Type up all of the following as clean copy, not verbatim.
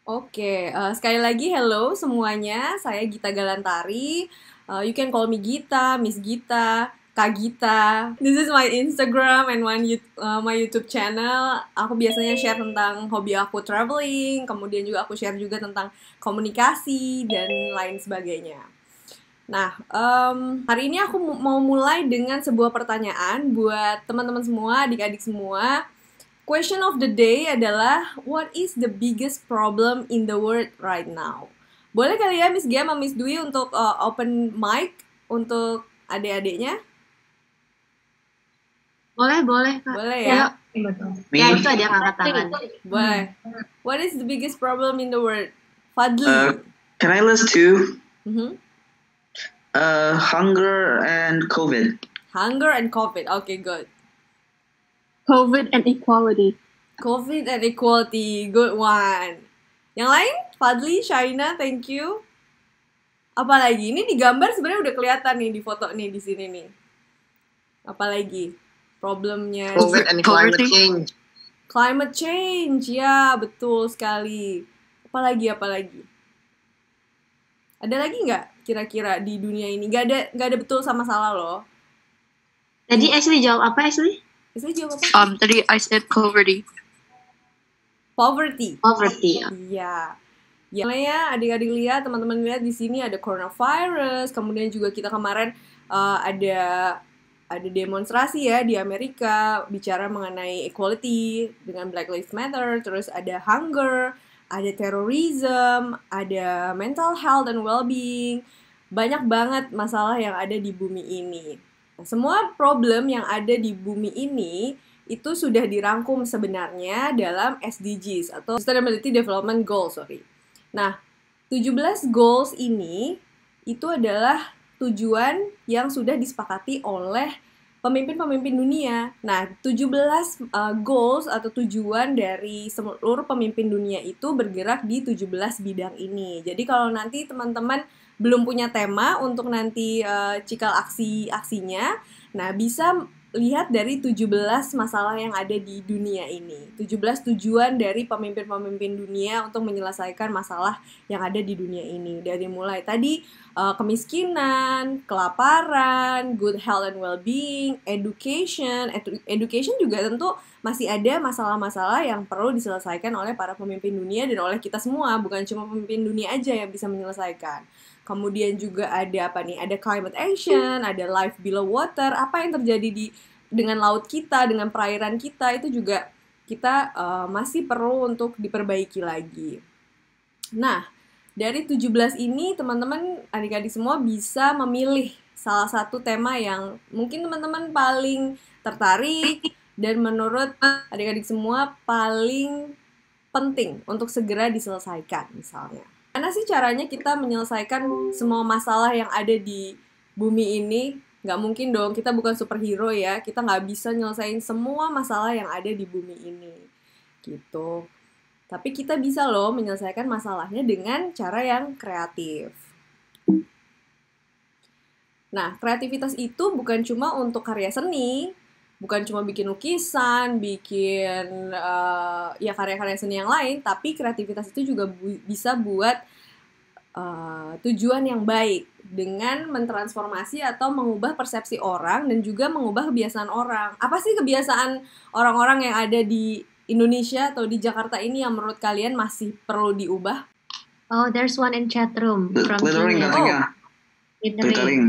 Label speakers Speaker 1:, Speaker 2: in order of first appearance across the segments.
Speaker 1: Oke, sekali lagi hello semuanya, saya Gita Galantari. You can call me Gita, Miss Gita, Kak Gita. This is my Instagram and my YouTube channel. Aku biasanya share tentang hobi aku traveling, kemudian juga aku share juga tentang komunikasi dan lain sebagainya. Nah, hari ini aku mau mulai dengan sebuah pertanyaan buat teman-teman semua, adik-adik semua. Question of the day adalah what is the biggest problem in the world right now? Boleh kali ya Miss Gia sama Miss Dwi untuk open mic untuk adik-adiknya?
Speaker 2: Boleh, boleh, Kak.
Speaker 1: Boleh
Speaker 2: Ya,
Speaker 1: ya?
Speaker 2: betul. Ya, itu ada yang angkat tangan.
Speaker 1: Boleh. What is the biggest problem in the world? Fadli.
Speaker 3: Can I list two?
Speaker 1: Mhm.
Speaker 3: Hunger and COVID.
Speaker 1: Hunger and COVID. Okay, good.
Speaker 2: COVID and equality.
Speaker 1: COVID and equality. Good one. Yang lain? Fadli, Shaina, thank you. Apalagi? Ini di gambar sebenarnya udah kelihatan nih di foto nih di sini nih. Apalagi? Problemnya.
Speaker 3: COVID and climate change.
Speaker 1: Climate change, ya betul sekali. Apalagi? Ada lagi nggak kira-kira di dunia ini? Nggak ada betul sama salah loh.
Speaker 2: Tadi Ashley jawab apa, Ashley?
Speaker 1: Ashley jawab apa?
Speaker 4: Tadi I said poverty.
Speaker 1: Poverty.
Speaker 2: Poverty.
Speaker 1: Iya. Ya, adik-adik lihat, teman-teman lihat di sini ada coronavirus. Kemudian juga kita kemarin ada demonstrasi ya di Amerika bicara mengenai equality dengan Black Lives Matter. Terus ada hunger, ada terrorism, ada mental health and well-being. Banyak banget masalah yang ada di bumi ini. Nah, semua problem yang ada di bumi ini itu sudah dirangkum sebenarnya dalam SDGs atau Sustainability Development Goals, Nah, 17 goals ini itu adalah tujuan yang sudah disepakati oleh pemimpin-pemimpin dunia. Nah, 17 goals atau tujuan dari seluruh pemimpin dunia itu bergerak di 17 bidang ini. Jadi kalau nanti teman-teman belum punya tema untuk nanti cikal aksinya, nah bisa lihat dari 17 masalah yang ada di dunia ini. 17 tujuan dari pemimpin-pemimpin dunia untuk menyelesaikan masalah yang ada di dunia ini. Dari mulai tadi kemiskinan, kelaparan, good health and well-being, education. Education juga tentu masih ada masalah-masalah yang perlu diselesaikan oleh para pemimpin dunia dan oleh kita semua, bukan cuma pemimpin dunia aja yang bisa menyelesaikan. Kemudian juga ada apa nih? Ada climate action, ada life below water. Apa yang terjadi dengan laut kita, dengan perairan kita itu juga kita masih perlu untuk diperbaiki lagi. Nah, dari 17 ini teman-teman adik-adik semua bisa memilih salah satu tema yang mungkin teman-teman paling tertarik dan menurut adik-adik semua paling penting untuk segera diselesaikan misalnya. Gimana sih caranya kita menyelesaikan semua masalah yang ada di bumi ini? Nggak mungkin dong, kita bukan superhero ya. Kita nggak bisa nyelesain semua masalah yang ada di bumi ini. Gitu. Tapi kita bisa loh menyelesaikan masalahnya dengan cara yang kreatif. Nah, kreativitas itu bukan cuma untuk karya seni, bukan cuma bikin lukisan, bikin ya karya-karya seni yang lain, tapi kreativitas itu juga bisa buat tujuan yang baik dengan mentransformasi atau mengubah persepsi orang dan juga mengubah kebiasaan orang. Apa sih kebiasaan orang-orang yang ada di Indonesia atau di Jakarta ini yang menurut kalian masih perlu diubah?
Speaker 2: Oh, there's one in chat room from
Speaker 3: Littering
Speaker 2: Kenya.
Speaker 3: katanya.
Speaker 2: Littering.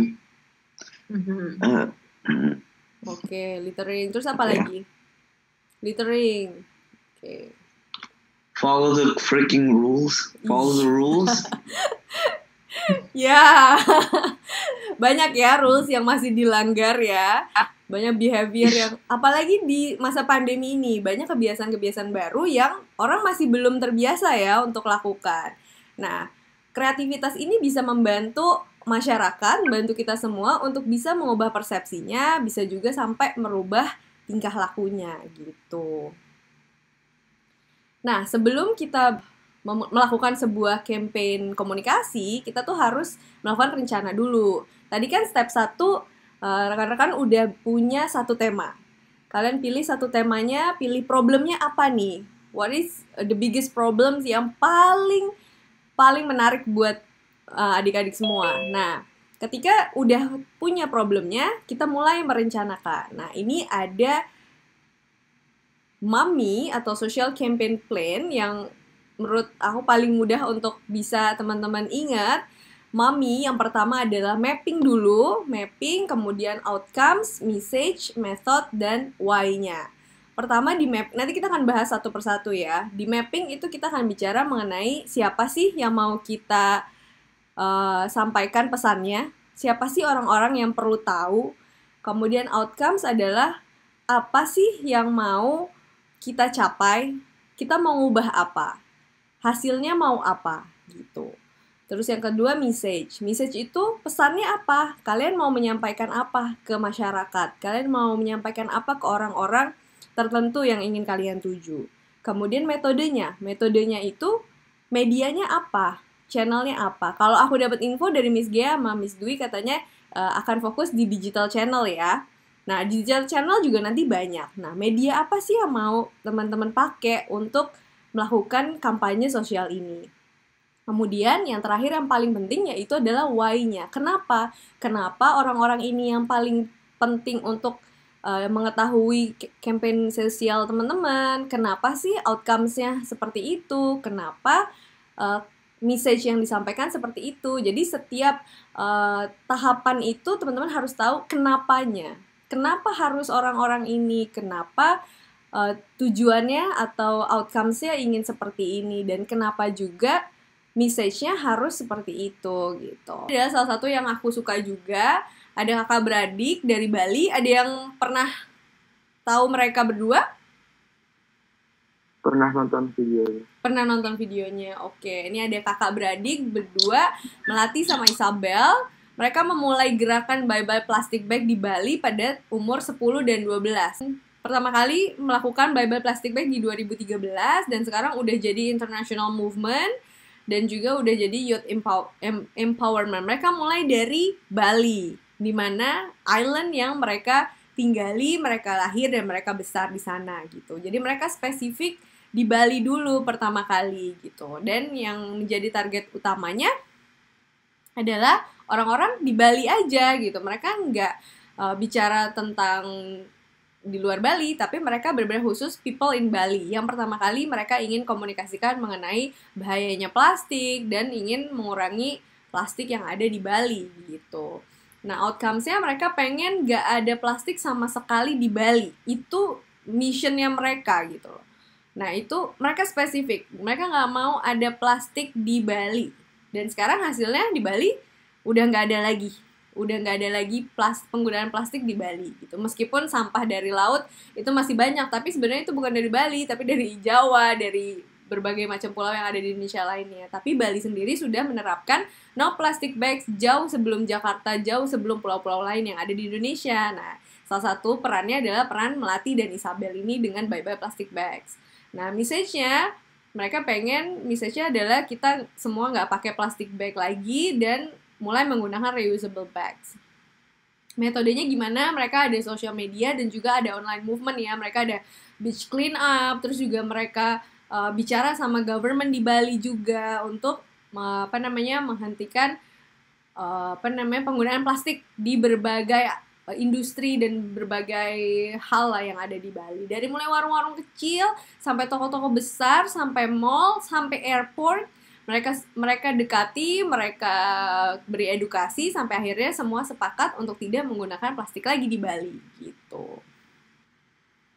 Speaker 1: Oke, littering. Terus apa lagi? Littering. Oke.
Speaker 3: Follow the freaking rules. Follow the rules.
Speaker 1: Ya, banyak ya rules yang masih dilanggar ya. Banyak behavior yang, apalagi di masa pandemi ini, banyak kebiasaan-kebiasaan baru yang orang masih belum terbiasa ya untuk lakukan. Nah, kreativitas ini bisa membantu masyarakat, membantu kita semua untuk bisa mengubah persepsinya, bisa juga sampai merubah tingkah lakunya gitu. Nah, sebelum kita melakukan sebuah campaign komunikasi, kita tuh harus melakukan rencana dulu. Tadi kan step 1, rekan-rekan udah punya satu tema. Kalian pilih satu temanya, pilih problemnya apa nih? What is the biggest problems yang paling menarik buat adik-adik semua. Nah, ketika udah punya problemnya, kita mulai merencanakan. Nah, ini ada MAMI atau Social Campaign Plan yang menurut aku paling mudah untuk bisa teman-teman ingat. MAMI yang pertama adalah mapping dulu, mapping, kemudian outcomes, message, method, dan why-nya. Pertama di map, nanti kita akan bahas satu persatu ya. Di mapping itu kita akan bicara mengenai siapa sih yang mau kita sampaikan pesannya, siapa sih orang-orang yang perlu tahu. Kemudian outcomes adalah apa sih yang mau kita capai, kita mau ngubah apa, hasilnya mau apa gitu. Terus yang kedua message. Message itu pesannya apa? Kalian mau menyampaikan apa ke masyarakat? Kalian mau menyampaikan apa ke orang-orang tertentu yang ingin kalian tuju. Kemudian metodenya. Metodenya itu medianya apa? Channelnya apa? Kalau aku dapat info dari Miss Gia sama Miss Dwi katanya akan fokus di digital channel ya. Nah, digital channel juga nanti banyak. Nah, media apa sih yang mau teman-teman pakai untuk melakukan kampanye sosial ini? Kemudian yang terakhir yang paling penting yaitu adalah why-nya. Kenapa? Kenapa orang-orang ini yang paling penting untuk mengetahui campaign sosial teman-teman, kenapa sih outcomes-nya seperti itu, kenapa message yang disampaikan seperti itu. Jadi setiap tahapan itu teman-teman harus tahu kenapanya. Kenapa harus orang-orang ini, kenapa tujuannya atau outcomes-nya ingin seperti ini, dan kenapa juga message-nya harus seperti itu gitu. Ada salah satu yang aku suka juga, ada kakak beradik dari Bali. Ada yang pernah tahu mereka berdua?
Speaker 4: Pernah nonton videonya.
Speaker 1: Pernah nonton videonya. Oke, ini ada kakak beradik berdua, Melati sama Isabel. Mereka memulai gerakan Bye Bye Plastic Bag di Bali pada umur 10 dan 12. Pertama kali melakukan Bye Bye Plastic Bag di 2013 dan sekarang udah jadi international movement dan juga udah jadi youth empowerment. Mereka mulai dari Bali, di mana island yang mereka tinggali, mereka lahir dan mereka besar di sana gitu. Jadi mereka spesifik di Bali dulu pertama kali gitu. Dan yang menjadi target utamanya adalah orang-orang di Bali aja gitu. Mereka nggak bicara tentang di luar Bali, tapi mereka benar-benar khusus people in Bali. Yang pertama kali mereka ingin komunikasikan mengenai bahayanya plastik dan ingin mengurangi plastik yang ada di Bali gitu. Nah, outcomes-nya mereka pengen nggak ada plastik sama sekali di Bali. Itu mission-nya mereka gitu loh. Nah, itu mereka spesifik. Mereka nggak mau ada plastik di Bali. Dan sekarang hasilnya di Bali udah nggak ada lagi. Udah nggak ada lagi penggunaan plastik di Bali gitu. Meskipun sampah dari laut itu masih banyak, tapi sebenarnya itu bukan dari Bali, tapi dari Jawa, dari berbagai macam pulau yang ada di Indonesia lainnya. Tapi Bali sendiri sudah menerapkan no plastic bags jauh sebelum Jakarta, jauh sebelum pulau-pulau lain yang ada di Indonesia. Nah, salah satu perannya adalah peran Melati dan Isabel ini dengan Bye Bye Plastic Bags. Nah, message-nya, mereka pengen message-nya adalah kita semua nggak pakai plastic bag lagi dan mulai menggunakan reusable bags. Metodenya gimana? Mereka ada social media dan juga ada online movement ya. Mereka ada beach clean up, terus juga mereka bicara sama government di Bali juga untuk menghentikan penggunaan plastik di berbagai industri dan berbagai hal lah yang ada di Bali. Dari mulai warung-warung kecil sampai toko-toko besar, sampai mall, sampai airport, mereka dekati, mereka beri edukasi sampai akhirnya semua sepakat untuk tidak menggunakan plastik lagi di Bali gitu.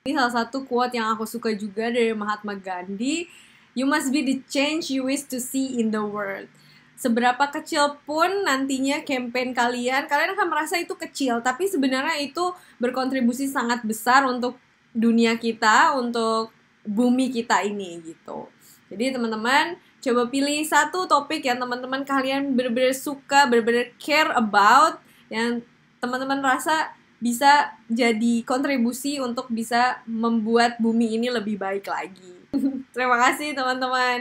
Speaker 1: Ini salah satu quote yang aku suka juga dari Mahatma Gandhi. You must be the change you wish to see in the world. Seberapa kecil pun nantinya campaign kalian akan merasa itu kecil, tapi sebenarnya itu berkontribusi sangat besar untuk dunia kita, untuk bumi kita ini gitu. Jadi teman-teman, coba pilih satu topik yang teman-teman kalian benar-benar suka, benar-benar care about, yang teman-teman rasa bisa jadi kontribusi untuk bisa membuat bumi ini lebih baik lagi. Terima kasih teman-teman.